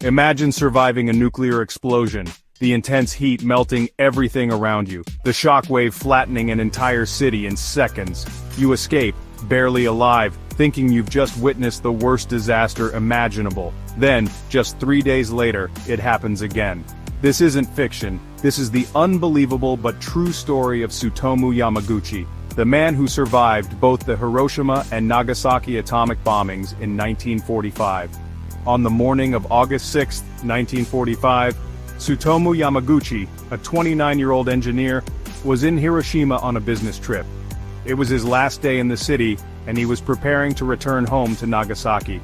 Imagine surviving a nuclear explosion, the intense heat melting everything around you, the shockwave flattening an entire city in seconds. You escape, barely alive, thinking you've just witnessed the worst disaster imaginable. Then, just 3 days later, it happens again. This isn't fiction, this is the unbelievable but true story of Tsutomu Yamaguchi, the man who survived both the Hiroshima and Nagasaki atomic bombings in 1945. On the morning of August 6, 1945, Tsutomu Yamaguchi, a 29-year-old engineer, was in Hiroshima on a business trip. It was his last day in the city, and he was preparing to return home to Nagasaki.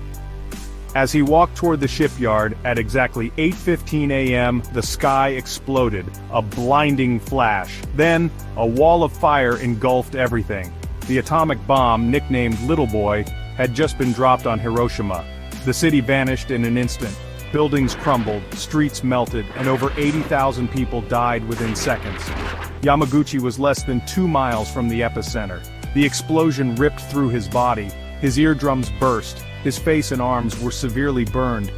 As he walked toward the shipyard at exactly 8:15 a.m., the sky exploded, a blinding flash. Then, a wall of fire engulfed everything. The atomic bomb, nicknamed Little Boy, had just been dropped on Hiroshima. The city vanished in an instant. Buildings crumbled, streets melted, and over 80,000 people died within seconds. Yamaguchi was less than 2 miles from the epicenter. The explosion ripped through his body, his eardrums burst, his face and arms were severely burned.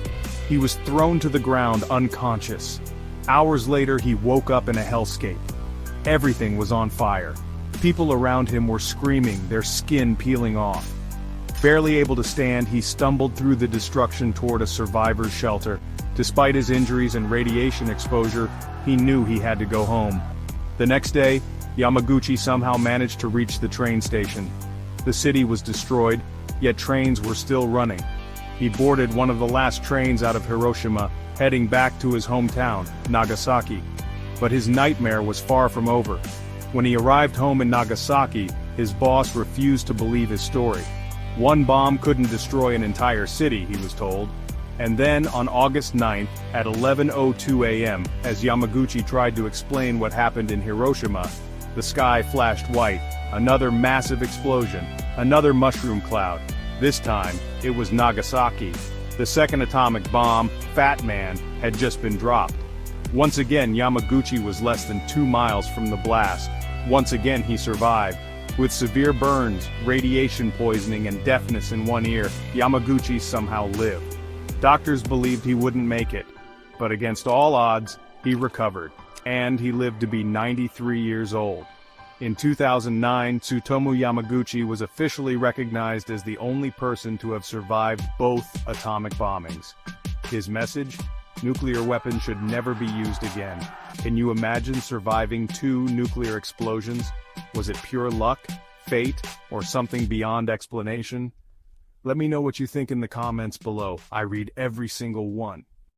He was thrown to the ground unconscious. Hours later he woke up in a hellscape. Everything was on fire. People around him were screaming, their skin peeling off. Barely able to stand, he stumbled through the destruction toward a survivor's shelter. Despite his injuries and radiation exposure, he knew he had to go home. The next day, Yamaguchi somehow managed to reach the train station. The city was destroyed, yet trains were still running. He boarded one of the last trains out of Hiroshima, heading back to his hometown, Nagasaki. But his nightmare was far from over. When he arrived home in Nagasaki, his boss refused to believe his story. One bomb couldn't destroy an entire city, he was told. And then, on August 9th, at 11:02 a.m., as Yamaguchi tried to explain what happened in Hiroshima, the sky flashed white, another massive explosion, another mushroom cloud. This time, it was Nagasaki. The second atomic bomb, Fat Man, had just been dropped. Once again, Yamaguchi was less than 2 miles from the blast. Once again he survived. With severe burns, radiation poisoning and deafness in one ear, Yamaguchi somehow lived. Doctors believed he wouldn't make it, but against all odds, he recovered, and he lived to be 93 years old. In 2009, Tsutomu Yamaguchi was officially recognized as the only person to have survived both atomic bombings. His message? Nuclear weapons should never be used again. Can you imagine surviving 2 nuclear explosions? Was it pure luck, fate, or something beyond explanation? Let me know what you think in the comments below. I read every single one.